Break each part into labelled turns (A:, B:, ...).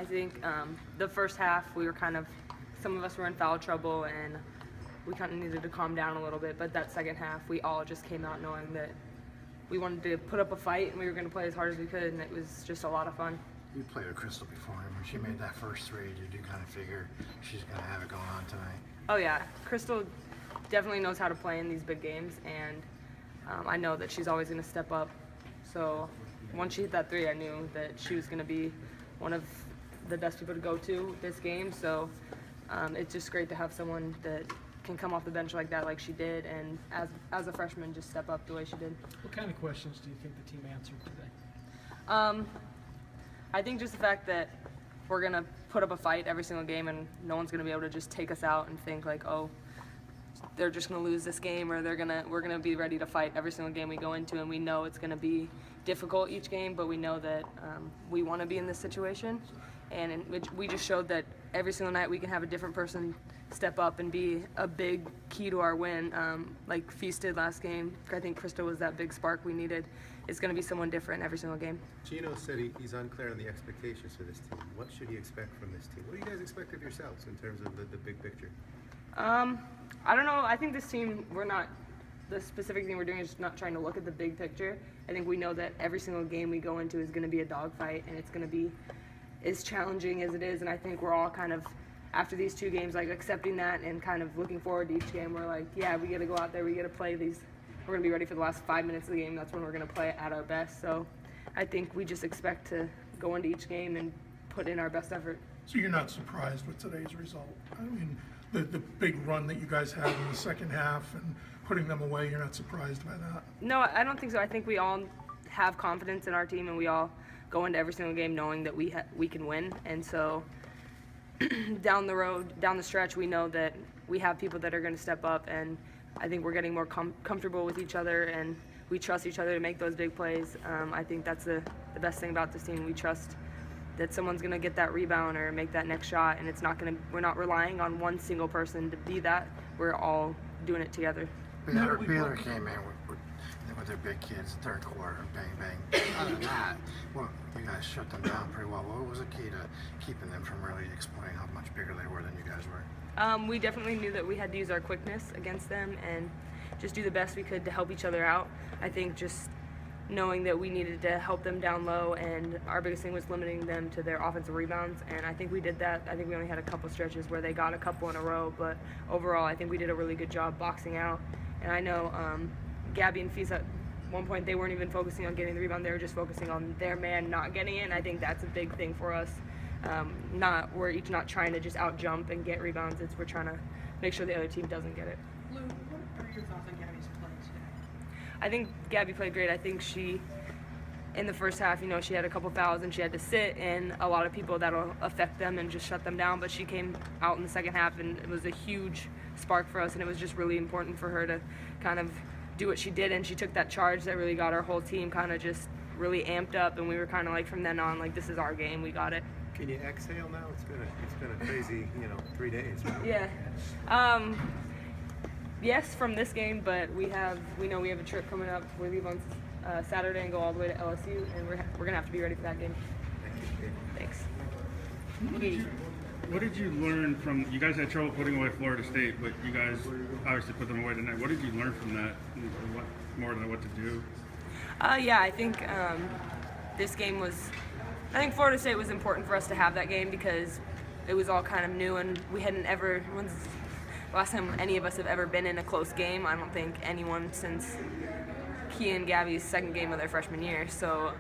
A: I think the first half we were some of us were in foul trouble and we kind of needed to calm down a little bit. But that second half, we all just came out knowing that we wanted to put up a fight and we were going to play as hard as we could, and it was just a lot of fun.
B: You played with Crystal before, and when she made that first three, did you kind of figure she's going to have it going on tonight?
A: Oh yeah, Crystal definitely knows how to play in these big games, and I know that she's always going to step up. So once she hit that three, I knew that she was going to be one of the best people to go to this game. So it's just great to have someone that can come off the bench like that, like she did, and as a freshman, just step up the way she did.
C: What kind of questions do you think the team answered today?
A: I think just the fact that we're going to put up a fight every single game and no one's going to be able to just take us out and think like, oh, they're just going to lose this game, or we're going to be ready to fight every single game we go into, and we know it's going to be difficult each game, but we know that we want to be in this situation, and we just showed that every single night we can have a different person step up and be a big key to our win, like Feast did last game. I think Krista was that big spark we needed. It's going to be someone different every single game.
D: Gino said he's unclear on the expectations for this team. What should he expect from this team? What do you guys expect of yourselves in terms of the big picture?
A: I don't know. I think this team, the specific thing we're doing is just not trying to look at the big picture. I think we know that every single game we go into is going to be a dogfight, and it's going to be as challenging as it is. And I think we're all kind of, after these two games, like accepting that and kind of looking forward to each game. We're like, yeah, we got to go out there. We got to play these. We're going to be ready for the last 5 minutes of the game. That's when we're going to play at our best. So I think we just expect to go into each game and put in our best effort.
E: So you're not surprised with today's result? I mean, the big run that you guys had in the second half and putting them away, you're not surprised by that?
A: No, I don't think so. I think we all have confidence in our team, and we all go into every single game knowing that we can win. And so down the stretch, we know that we have people that are going to step up, and I think we're getting more comfortable with each other, and we trust each other to make those big plays. I think that's the best thing about this team. We trust that someone's going to get that rebound or make that next shot, and we're not relying on one single person to be that. We're all doing it together.
B: Baylor came in with their big kids, third quarter, bang, bang. Other than that, well, you guys shut them down pretty well. What was the key to keeping them from really exploiting how much bigger they were than you guys were?
A: We definitely knew that we had to use our quickness against them and just do the best we could to help each other out. I think just knowing that we needed to help them down low, and our biggest thing was limiting them to their offensive rebounds, and I think we did that. I think we only had a couple stretches where they got a couple in a row, but overall I think we did a really good job boxing out. And I know Gabby and Feast at one point, they weren't even focusing on getting the rebound, they were just focusing on their man not getting it, and I think that's a big thing for us. We're each not trying to just out jump and get rebounds, we're trying to make sure the other team doesn't get it.
F: Lou, what are your thoughts on Gabby's play today?
A: I think Gabby played great. I think she, in the first half, she had a couple fouls and she had to sit, and a lot of people that'll affect them and just shut them down, but she came out in the second half and it was a huge spark for us, and it was just really important for her to kind of do what she did, and she took that charge that really got our whole team kind of just really amped up, and we were kind of like from then on, like, this is our game, we got it.
D: Can you exhale now? It's been a crazy 3 days. Right?
A: Yeah. Yes, from this game, but we know we have a trip coming up. We leave on Saturday and go all the way to LSU, and we're gonna have to be ready for that game. Thanks.
G: What did you learn from? You guys had trouble putting away Florida State, but you guys obviously put them away tonight. What did you learn from that? What more than what to do?
A: Yeah, I think this game was. I think Florida State was important for us to have that game because it was all kind of new, and we hadn't ever. When's the last time any of us have ever been in a close game? I don't think anyone since Kia and Gabby's second game of their freshman year. So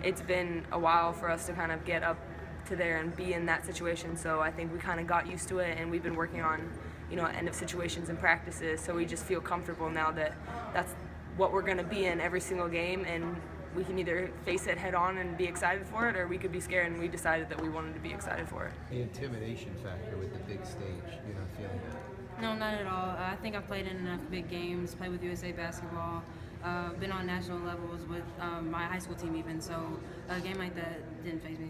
A: it's been a while for us to kind of get up to there and be in that situation. So I think we kind of got used to it, and we've been working on, end of situations and practices. So we just feel comfortable now that that's what we're going to be in every single game, and we can either face it head on and be excited for it, or we could be scared, and we decided that we wanted to be excited for it.
H: The intimidation factor with the big stage, you're not feeling that?
I: No, not at all. I think I've played in enough big games, played with USA basketball, been on national levels with my high school team even, so a game like that didn't faze me.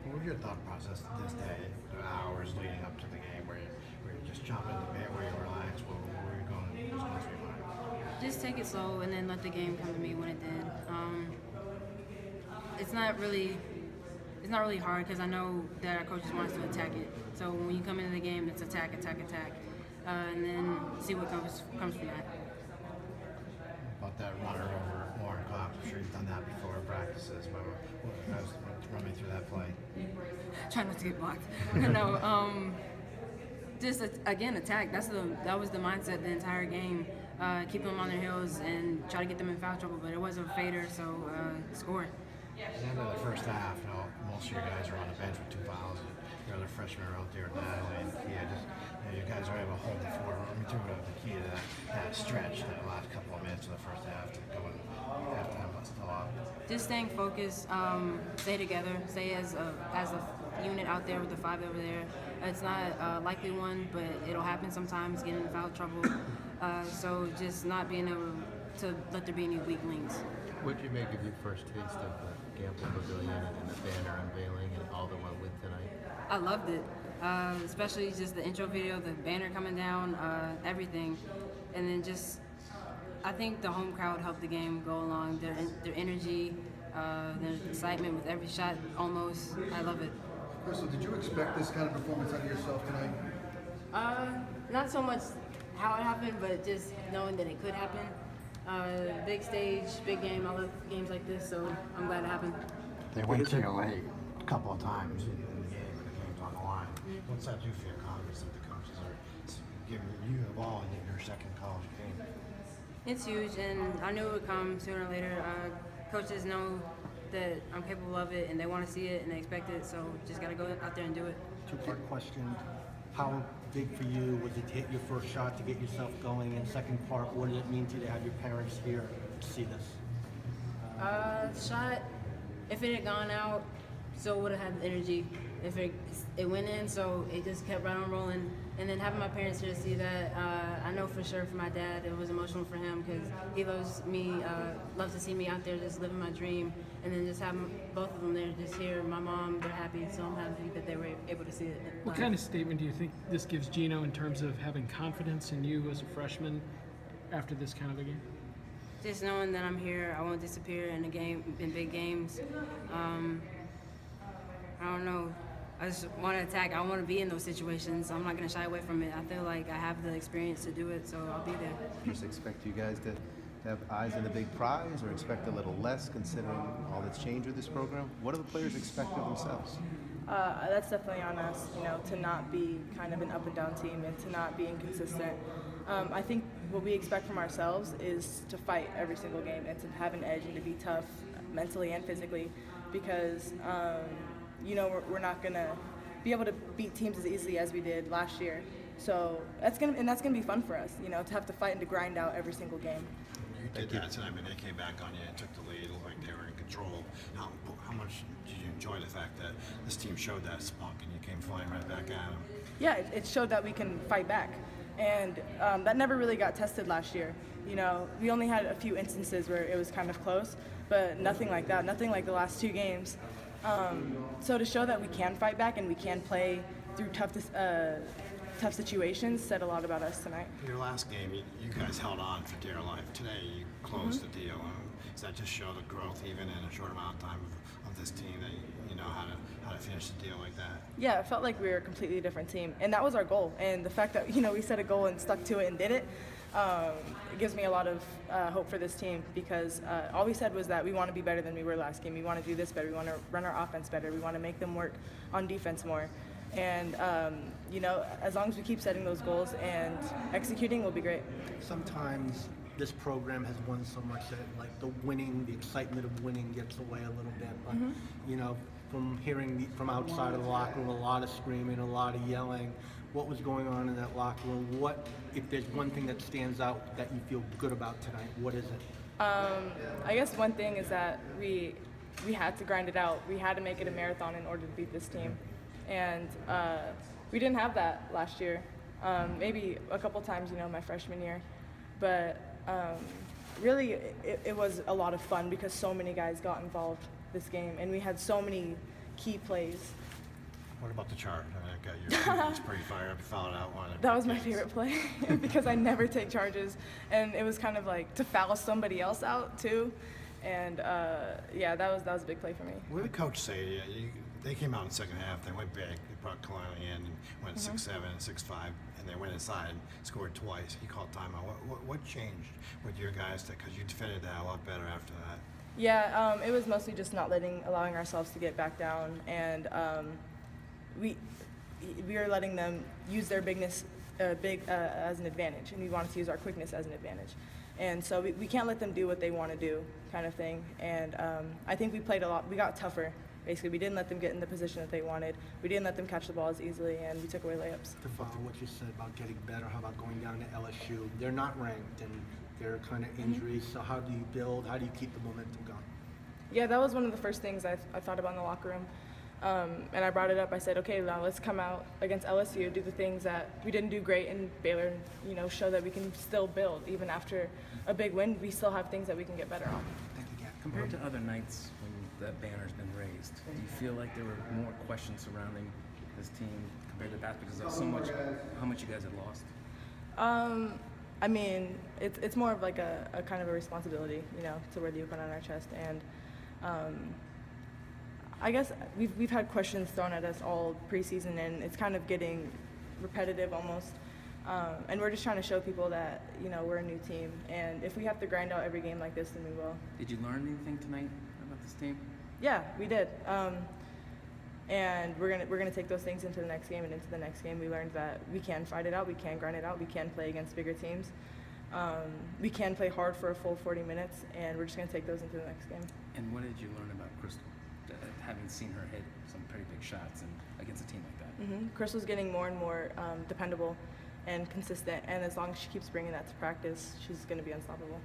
B: What was your thought process this day, the hours leading up to the game, where you just jump into bed, where you relax, where were you going through your mind?
I: Just take it slow and then let the game come to me when it did. It's not really it's not really hard because I know that our coaches want us to attack it. So when you come into the game, it's attack, attack, attack, and then see what comes from that.
B: About that runner over Warren Cox, I'm sure you've done that before in practices. Run me through that play.
I: Try not to get blocked. No, just again attack. That was the mindset the entire game. Keep them on their heels and try to get them in foul trouble. But it was a fader, so score.
B: At the end of the first half, most of your guys are on the bench with 2 fouls. Your other freshmen are out there, Natalie and Kia. You guys are able to hold the fort. Run me through the key to that stretch, that last couple of minutes of the first half to go in halftime still up.
I: Just staying focused, stay together, stay as a unit out there with the 5 over there. It's not a likely one, but it'll happen sometimes, getting in foul trouble. So just not being able to let there be any weak links.
H: What did you make of your first taste of the Gamble Pavilion and the banner unveiling and all that went with tonight?
I: I loved it, especially just the intro video, the banner coming down, everything. And then just, I think the home crowd helped the game go along, their energy, their excitement with every shot almost. I love it.
J: Crystal, did you expect this kind of performance out of yourself tonight?
I: Not so much how it happened, but just knowing that it could happen. Big stage, big game. I love games like this, so I'm glad it happened.
B: They went to you late a couple of times in the game, and the game's on the line. What's that do for your confidence that the coaches are giving you the ball in your second college game?
I: It's huge, and I knew it would come sooner or later. Coaches know that I'm capable of it, and they want to see it, and they expect it, so just got to go out there and do it.
C: Two-part question. How big for you was it to hit your first shot to get yourself going? And second part, what did it mean to you to have your parents here to see this?
I: Shot, if it had gone out, still would have had the energy. If it went in, so it just kept right on rolling. And then having my parents here to see that, I know for sure for my dad, it was emotional for him because he loves me, loves to see me out there just living my dream. And then just having both of them there, just here, my mom, they're happy, so I'm happy that they were able to see it.
C: What kind of statement do you think this gives Gino in terms of having confidence in you as a freshman after this kind of a game?
I: Just knowing that I'm here, I won't disappear in big games. I don't know. I just want to attack. I want to be in those situations. I'm not going to shy away from it. I feel like I have the experience to do it, so I'll be there.
D: Just expect you guys to have eyes on the big prize, or expect a little less considering all that's changed with this program? What do the players expect of themselves?
K: That's definitely on us, to not be kind of an up and down team and to not be inconsistent. I think what we expect from ourselves is to fight every single game and to have an edge and to be tough mentally and physically because, we're not going to be able to beat teams as easily as we did last year. So that's gonna be fun for us, to have to fight and to grind out every single game.
B: You did that tonight. They came back on you and took the lead. It looked like they were in control. How much did you enjoy the fact that this team showed that spunk and you came flying right back at them?
K: Yeah, it showed that we can fight back. And that never really got tested last year. We only had a few instances where it was kind of close, but nothing like that, nothing like the last 2 games. So to show that we can fight back and we can play through tough situations said a lot about us tonight.
B: Your last game, you guys held on for dear life. Today, you closed the deal. Does that just show the growth, even in a short amount of time, of this team, that you know how to finish the deal like that?
K: Yeah, it felt like we were a completely different team, and that was our goal. And the fact that we set a goal and stuck to it and did it, it gives me a lot of hope for this team because all we said was that we want to be better than we were last game. We want to do this better. We want to run our offense better. We want to make them work on defense more. And, as long as we keep setting those goals and executing, we'll be great.
C: Sometimes this program has won so much that, the excitement of winning gets away a little bit. But, from hearing from outside of the locker room, a lot of screaming, a lot of yelling, what was going on in that locker room? What, if there's one thing that stands out that you feel good about tonight, what is it?
K: I guess one thing is that we had to grind it out. We had to make it a marathon in order to beat this team. And we didn't have that last year. Maybe a couple times, my freshman year. But really, it was a lot of fun because so many guys got involved this game, and we had so many key plays.
B: What about the charge? It's pretty fire up. You fouled out one.
K: That was my favorite play because I never take charges, and it was kind of like to foul somebody else out too. And that was a big play for me.
B: What did the coach say to you? they came out in the second half. They went big. They brought Kalani in and went 6-7, 6-5, and they went inside and scored twice. He called timeout. What changed with your guys? Because you defended that a lot better after that.
K: Yeah, it was mostly just not allowing ourselves to get back down, and we are letting them use their bigness as an advantage, and we wanted to use our quickness as an advantage. And so we can't let them do what they want to do, kind of thing. And I think we played a lot. We got tougher. Basically, we didn't let them get in the position that they wanted. We didn't let them catch the ball as easily, and we took away layups.
C: To follow what you said about getting better, how about going down to LSU? They're not ranked, and they're kind of injuries. So how do you build? How do you keep the momentum going?
K: Yeah, that was one of the first things I thought about in the locker room. And I brought it up. I said, okay, now let's come out against LSU, do the things that we didn't do great in Baylor, and, show that we can still build. Even after a big win, we still have things that we can get better on.
C: Thank you, Gab.
L: Compared to other nights when that banner's been raised, do you feel like there were more questions surrounding this team compared to the past because of how much you guys had lost?
K: I mean, it's more of like a kind of a responsibility, to wear the UConn on our chest. And I guess we've had questions thrown at us all preseason, and it's kind of getting repetitive almost. And we're just trying to show people that, we're a new team. And if we have to grind out every game like this, then we will.
L: Did you learn anything tonight about this team?
K: Yeah, we did. And we're gonna take those things into the next game, and into the next game we learned that we can fight it out, we can grind it out, we can play against bigger teams. We can play hard for a full 40 minutes, and we're just gonna take those into the next game.
L: And what did you learn about Crystal, having seen her hit some pretty big shots and against a team like that?
K: Crystal's getting more and more dependable and consistent, and as long as she keeps bringing that to practice, she's gonna be unstoppable.